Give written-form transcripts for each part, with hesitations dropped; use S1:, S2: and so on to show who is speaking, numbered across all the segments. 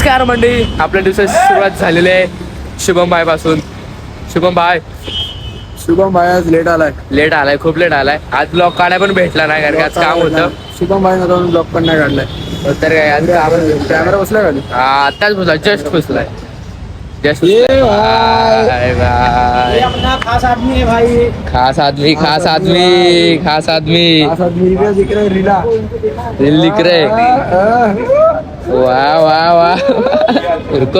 S1: नमस्कार मंडळी, आपल्या दिवसाची सुरुवात झालेली आहे शुभम भाई पासून. शुभम भाई आज लेट आलाय, खूप लेट आलाय. आज ब्लॉग काढाय पण भेटला नाही कारण की आज काम होतं.
S2: शुभम भाई नका ब्लॉग पण नाही काढलाय.
S1: तर काय आज
S2: कॅमेरा बसला का?
S1: आताच बसला, जस्ट बसलाय.
S2: खास आदमी है भाई,
S1: खास आदमी दिल दिख रहे. वाह वाह वाह,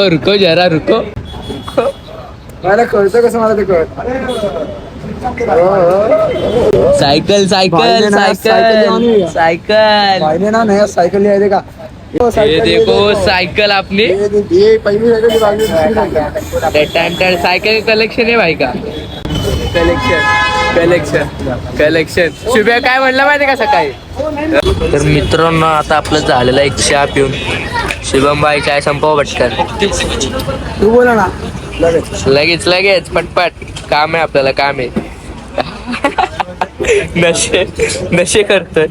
S1: रुको जरा रुको.
S2: मला कळतं कसं, मला ते कळत.
S1: सायकल
S2: पाहिले ना, नया सायकल लिहायचे का?
S1: ये देखो साइकिल अपनी,
S2: ये पहिली सायकल
S1: सायकल कलेक्शन आहे भाई का? कलेक्शन शुभ्या काय म्हणलं माहिती का सकाळी? तर मित्रांनो, आता आपलं झालेला एक चहा पिऊन शुभम भाई चाय संपव पटकन.
S2: तू बोला ना.
S1: लगेच पटपट, काम आहे आपल्याला, काम आहे. नशे करतोय.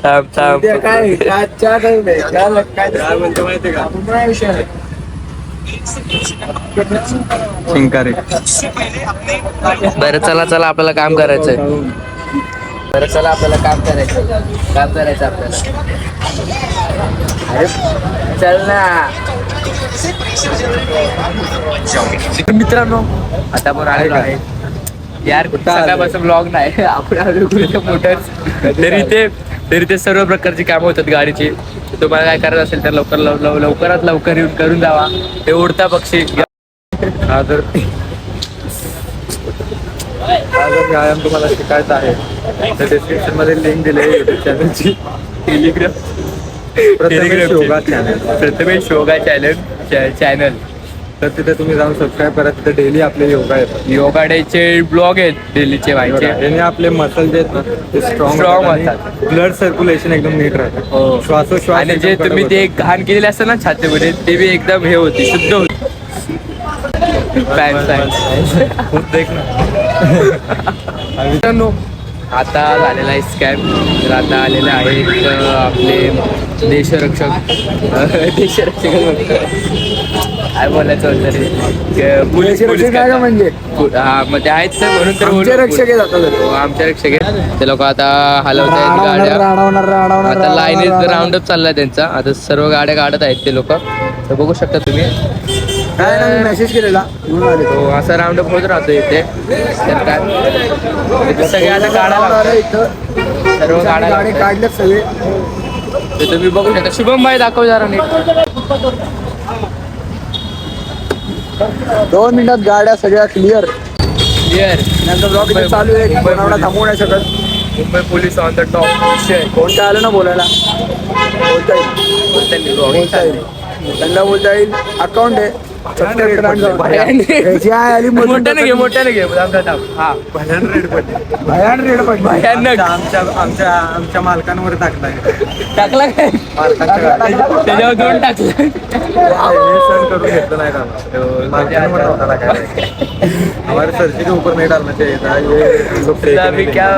S1: थांब
S2: काय चहा टाइम आहे, काय म्हणतो माहिती का? विषय आहे.
S1: बरं चला आपल्याला काम करायचंय. काम करायचं आपल्याला. अरे चल ना. मित्रांनो, आता आपण आलेलो आहे यार, सकाळपासून ब्लॉग नाही. आपण आलो मोटर्स. तरी ते सर्व प्रकारची कामं होतात गाडीची. तुम्हाला काय करायचं असेल तर लवकरात लवकर येऊन करून जावा. ते उडता पक्षी
S2: जर व्यायाम तुम्हाला शिकायचा आहे तर डिस्क्रिप्शन मध्ये लिंक दिली आहे युट्यूब चॅनलची.
S1: प्रथमेश योगा चॅनल.
S2: तर तिथे तुम्ही जाऊन सबस्क्राईब करा. तिथे डेली आपले योगा येतात.
S1: योगा डेचे ब्लॉग आहेत डेलीचे व्हायचे.
S2: याने आपले मसल जे आहेत ना ते स्ट्रॉंग
S1: होतात.
S2: ब्लड सर्क्युलेशन एकदम नीट राहतं. श्वासोश्वास
S1: आणि जे तुम्ही ते घाण केलेले असतं ना छातीमध्ये, ते बी एकदम हे होती, शुद्ध होती. मित्रांनो, आता झालेला आहे स्कॅम. तर आता आलेले आहेत आपले देशरक्षक काय बोलायचं होतं रे, पोलीस
S2: काय का म्हणजे.
S1: हा मध्ये आहेत तर म्हणून तर
S2: आमचे रक्षक आहेत आता.
S1: आमचे रक्षक आहेत. ते लोक आता हलवत आहेत गाड्या. आता लाईनीत राऊंडअप चाललाय त्यांचा. आता सर्व गाड्या काढत आहेत ते लोक. तर बघू शकता तुम्ही.
S2: काय ना, मेसेज केलेला
S1: हो, असा राऊंडअप होत राहतो इथे. तर काय इथे सगळे आता काढायला
S2: इथं
S1: सर्व
S2: गाडी काढल्यात सगळे.
S1: ते तुम्ही बघू शकता. शुभम भाई दाखव जरा नीट.
S2: 2 मिनिटात गाड्या सगळ्या क्लिअर.
S1: नंतर
S2: ब्लॉग इथे चालू आहे. कोणाला थांबवू नाही शकत.
S1: Mumbai police on the top.
S2: कोणतं आलं ना बोलायला, बोलता येईल. त्यांना बोलता येईल. अकाउंट आहे.
S1: मोठ्याने घे. भयानक.
S2: आमच्या मालकांवर टाकलाय.
S1: टाकला काय? त्याच्यावर 2 टाकलं.
S2: सहन करून घेतलं नाही ना. हमारे सर जी के ऊपर नहीं डालना चाहिए था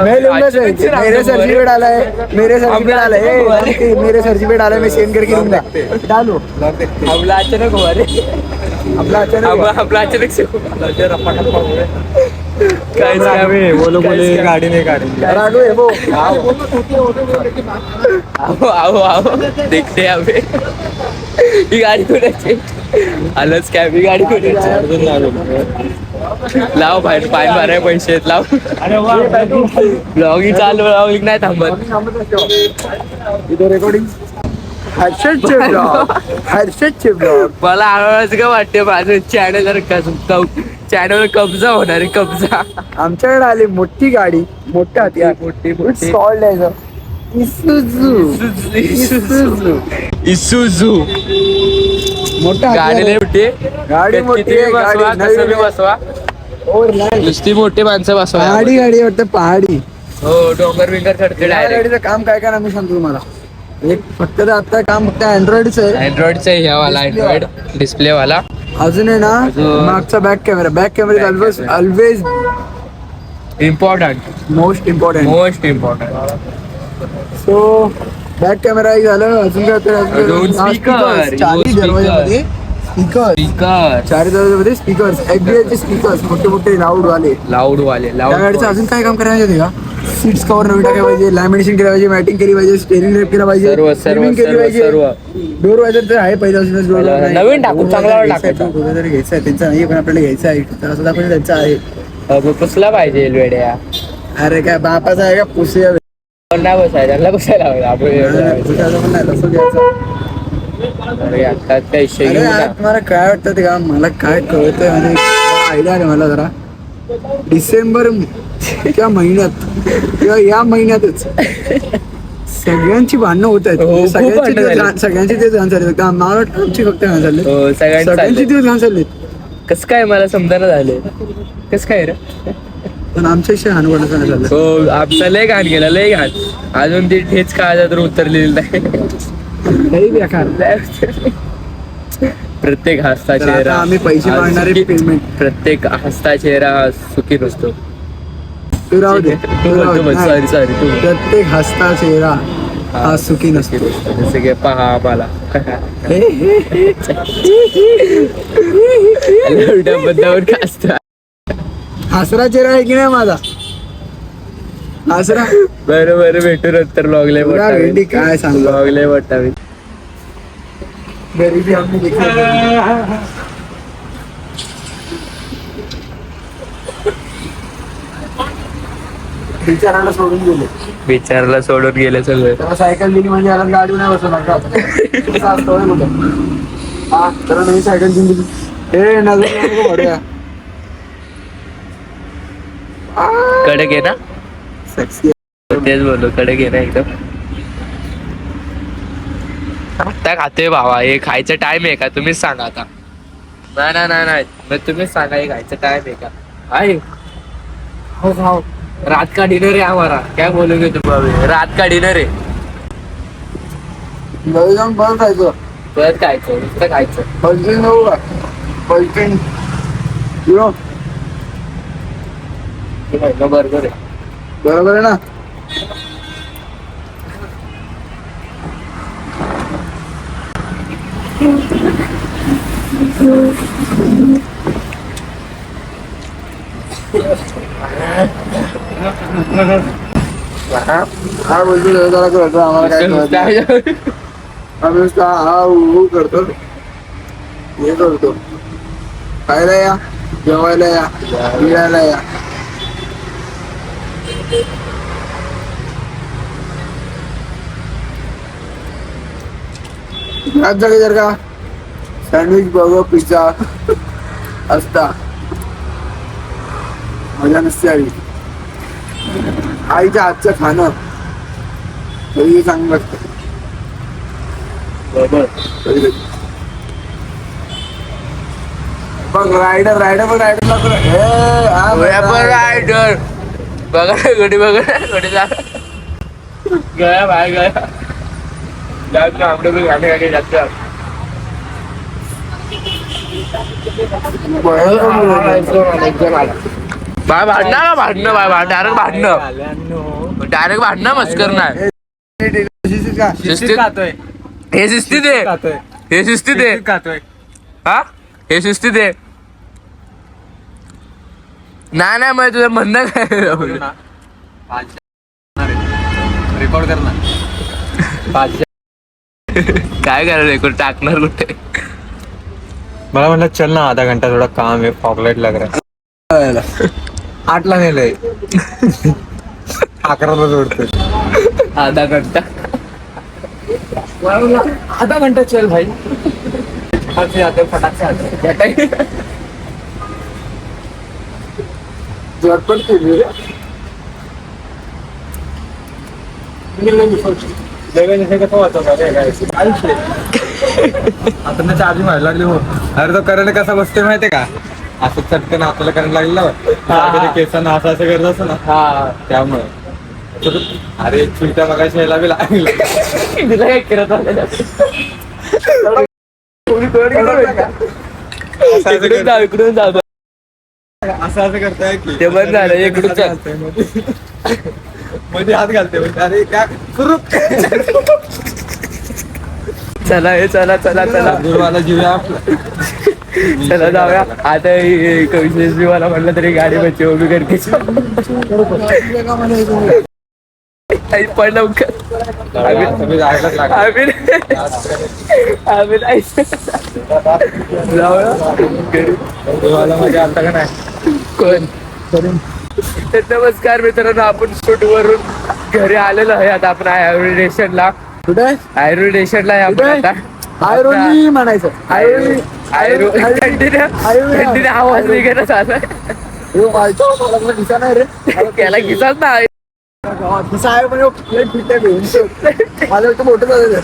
S2: मेरे सर जी पे डाला है. मेरे सर जी पे डाला है. मैं सेंड करके दूंगा. डालो.
S1: आपला अचानक हुआ रे.
S2: आपला
S1: अचानक से
S2: काय बोले गाडी नाही काढली. राघव है वो.
S1: आओ देखते अबे. ही गाडी कोणाची? आलंच काय, ही गाडी कोणाची? लाव बाहेर, पाय माराय पैसे आहेत. लाव. ब्लॉगिंग चालू, ब्लॉगिंग नाही थांबत.
S2: इथे रेकॉर्डिंग. हर्षदचे ब्लॉग.
S1: मला आवडच का वाटते माझं चॅनल कब्जा होणार आहे, कब्जा.
S2: आमच्याकडे आली मोठी गाडी, मोठा हत्यार.
S1: मोठी
S2: कॉल्ड आहे
S1: इसूझू.
S2: मोठा
S1: गाडी लय मोठी.
S2: गाडी मोठी आहे.
S1: गाडी बसवा. नुसती मोठी माणसं बसवा.
S2: गाडी वाटतं पहाडी.
S1: हो, डोंगर बिंगर चढते.
S2: गाडीचं काम काय ना मी सांगतो तुम्हाला. एक फक्त आता काम फक्त अँड्रॉइडच आहे.
S1: अँड्रॉइडचा ह्या वाला अँड्रॉइड डिस्प्ले वाला.
S2: अजून आहे ना मागचा back camera always
S1: important.
S2: Most important.
S1: So
S2: back camera एक झालं. अजून काय होतं?
S1: दोन speaker.
S2: चारही दरवाजामध्ये स्पीकर.
S1: स्पीकर
S2: चारही दरवाजामध्ये स्पीकर्स, XBL स्पीकर्स, मोठे मोठे लाऊड वाले.
S1: लाऊड
S2: त्या गाडीचं अजून काय काम करायला माहिती का? सीट्स कवर नवीन टाकायला पाहिजे, लॅमिनेशन केलं पाहिजे, मॅटिंग केली पाहिजे, स्टेरिंग रॅप केला पाहिजे, trimming केली पाहिजे. डोर वायझर तर आहे पहिल्यापासूनच. डोर
S1: नवीन टाकू, चांगला टाकायचा.
S2: तरी घ्यायचा आहे त्यांचा नाही, पण आपल्याला घ्यायचा आहे. तर असं दाखवून त्यांचा आहे.
S1: पुसला पाहिजे वेड्या.
S2: अरे काय बापाचा आहे का पुसूया?
S1: नाही बसायला त्याला बसायला हवं आपण.
S2: तसं घ्यायचं.
S1: अरे आता त्या
S2: अरे आज मला काय वाटतं ते का, मला काय कळतंय म्हणजे आयडिया आली मला जरा. डिसेंबर त्या महिन्यात किंवा या महिन्यातच सगळ्यांची भांडणं होत आहेत.
S1: हो, खूप
S2: सगळ्यांची
S1: भांडणं झाली.
S2: सगळ्यांची तेच घाण चालले. मला वाटतं आमची फक्त घाण चालले.
S1: सगळ्यांची
S2: सगळ्यांची तेच घाण चालले.
S1: कसं काय मला समजायला झाले. कसं काय रे.
S2: पण आमच्याशी घाण पडत नाही झालं.
S1: हो आमचा लय घाण गेला, लय घाण. अजून ती ठेच काळात तर उतरलेली नाही.
S2: काही बेकार.
S1: प्रत्येक हसता
S2: तर
S1: चेहरा
S2: आता आम्ही पैसे
S1: हा
S2: मागणारे
S1: सुखी-
S2: पेमेंट.
S1: प्रत्येक हसता चेहरा हा सुखी नसतो.
S2: तू राहू दे, तू राहू दे.
S1: सॉरी सॉरी तू
S2: प्रत्येक हसता चेहरा हा सुखी नसतो.
S1: जसं की पहा आम्हाला उलट्या बद्दावर का असतं.
S2: हसरा चेहरा आहे की नाही माझा? हसरा
S1: बरोबर भेटू नंतर लॉगले
S2: तुला भेंडी काय सांगू?
S1: लॉगले वाटता मी
S2: गरीबी आम्ही देखील. बिचाराला सोडून गेले.
S1: विचारला सोडून गेले सगळे.
S2: त्याला सायकल दिली म्हणजे याला गाडी नाही बसवणार का? असं असतं होय कुठं? हा तर नवी सायकल दिली. हे नजर बढ्या
S1: कडक आहे ना.
S2: सेक्सी.
S1: तेच बोललो कडक आहे ना एकदम. आता खातोय भावा. हे खायचं टाइम आहे का तुम्हीच सांगा आता. नाही मग तुम्हीच सांगा हे खायचं टाइम आहे का. आहे हो खाओ. रात का डिनर है हमारा. क्या बोलोगे तुम अभी. रात का डिनर आहे.
S2: घरी जाऊन बरं खायचं.
S1: परत खायचं नुसतं खायचं.
S2: पलटीन नको का? पलटीन बरोबर
S1: बरोबर आहे.
S2: बरोबर आहे ना. हा बोलतो जरा करतो आम्हाला काय कळत नाही. आम्ही नुसतं हा ऊ करतो. हे करतो. खायला या, जेवायला या, फिरायला या. याच जागी जर का सँडविच, बर्गर, पिझ्झा असता मजा नसते आली. आईच्या हातचं खाणं तरी चांगलं लागतं.
S1: बरोबर.
S2: बघ रायडर रायडर
S1: रायडर बघा गडी बघा गडी गया बाहेर गया जास्त आमडे भी गाणे गाणे जास्त. बाय भांडणं डायरेक्ट भांडणं मस्कर नाही. हे शिस्तीत आहे. हे शिस्तीत आहे. हा हे शिस्तीत आहे. नाही मग तुझं म्हणणं काय.
S2: रेकॉर्ड कर ना.
S1: काय करायला रेकॉर्ड टाकणार कुठे.
S3: मला म्हणलं चल ना आधा घंटा थोडा काम है फॉगलाइट लग रहा है. 8ला नेलंय 11ला जोडतोय.
S1: आधा घंटा
S2: आधा घंटा चल भाई.
S1: फटाक से आते
S2: झटपट केली
S3: आता चार्जिंग व्हायला लागली हो. अरे तो करंट कसा बसतोय माहितीये का. असं चटकन आपल्याला करंट लागलेला केसांना असं करत असं ना.
S1: हा
S3: त्यामुळे अरे चुलत्या बघायच्या यायला बी लागला.
S1: तुला काय करत इकडून जाऊ
S3: असं करताय की
S1: ते बंद झालं इकडून
S3: मध्ये हात घालते म्हणजे अरे काय सुरू
S1: चला हे चला चला चला
S3: गुरुवाला जीवया आपला
S1: चला जाऊया आता विशेष मला म्हटलं तरी गाडी बच्ची उभी करते पण लवकर
S3: तुम्ही जायलाच लागला
S1: आम्ही नाही जाऊया घरी.
S3: गुरुवाला मध्ये आता का नाही
S1: कोण तर नमस्कार मित्रांनो, आपण शूट वरून घरी आलेलो आहे. आता आपण आयुर्वेद स्टेशनला
S2: कुठे
S1: आयुर्वेद स्टेशनला आहे आपण आता.
S2: आयरोनी म्हणायचं आयरोनी
S1: थंडीने आवाज निघेना झाला
S2: मला दिसा नाही रे
S1: त्याला किसाच ना
S2: दिसा आहे पण प्लेट फिटे घेऊन माझं एक मोठं झालं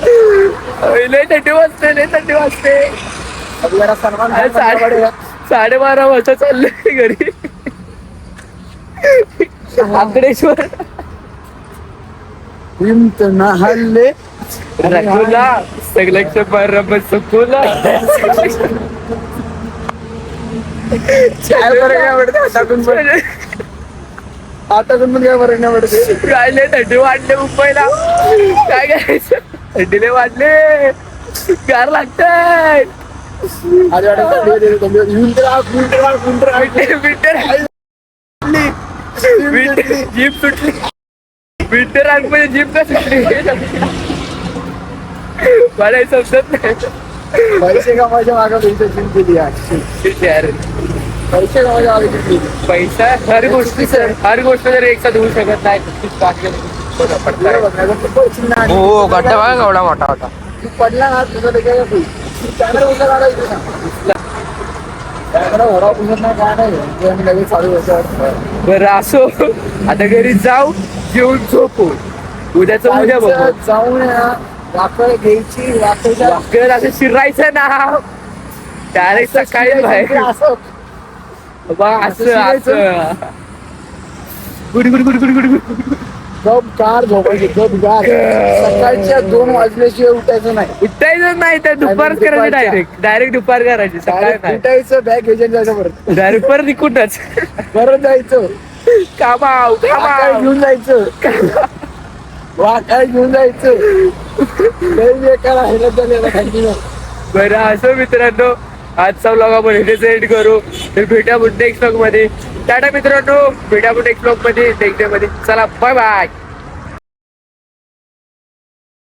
S1: लय थंडी वाजते लय थंडी वाजते.
S2: जरा सन्मान
S1: अरे 12:30 वाजता चाललोय घरी आकडेश्वर
S2: हल्ले
S1: रखुला सगळ्याच बरं सुकुला
S2: काय बरं काय आवडते हातातून पण हातातून पण काय बरं नाही आवडते
S1: काय लय थंडी वाढले मुंबईला काय करायचं थंडीले वाढले गार लागतंय
S2: आज
S1: जीप सुटली विंटर आगमध्ये जीप का सुटली मला हे समजत नाही
S2: पैसे कमायच्या मागे जिम केली
S1: यार
S2: पैसे कमायच्या मागे जिम केली
S1: पैसा हर गोष्ट जर एक साथ होऊ शकत नाही हो गड्डा बघा केवढा मोठा होता
S2: तू पडला ना तुझं कॅमेरा उचला आला इथे कॅमेरा घोडा पुसत नाही काय नाही आम्ही लगेच चालू व्हायचं
S1: बरं असो आता घरी जाऊ जेवून झोपू उद्याच उद्या बघू
S2: जाऊन वाकड घ्यायची वाकडच्या
S1: वाकड असं शिरायचं ना डायरेक्ट सकाळी बाहेर
S2: असं
S1: बा असं असं good good good good good good
S2: गप कार झोपायची गप गार सकाळच्या 2 वाजल्याशिवाय उठायचं नाही
S1: उठायचं नाही तर दुपारच करायचं डायरेक्ट दुपार करायची सकाळी नाही
S2: उठायचं बॅग घ्यायचं जायचं परत
S1: डायरेक्ट परत इकडूनच
S2: परत जायचं
S1: कामाव
S2: वाकाळ घेऊन जायचं वाकाळ घेऊन जायचं लय बेकार आहे ना त्याला थंडीनं.
S1: बरं असं मित्रांनो आजचा व्लॉग आपण इथेच एंड करू तर भेटा नेक्स्ट व्लॉग मध्ये टाटा मित्रांनो भेटा नेक्स्ट व्लॉग मध्ये नेक्स्ट डे मध्ये चला बाय बाय.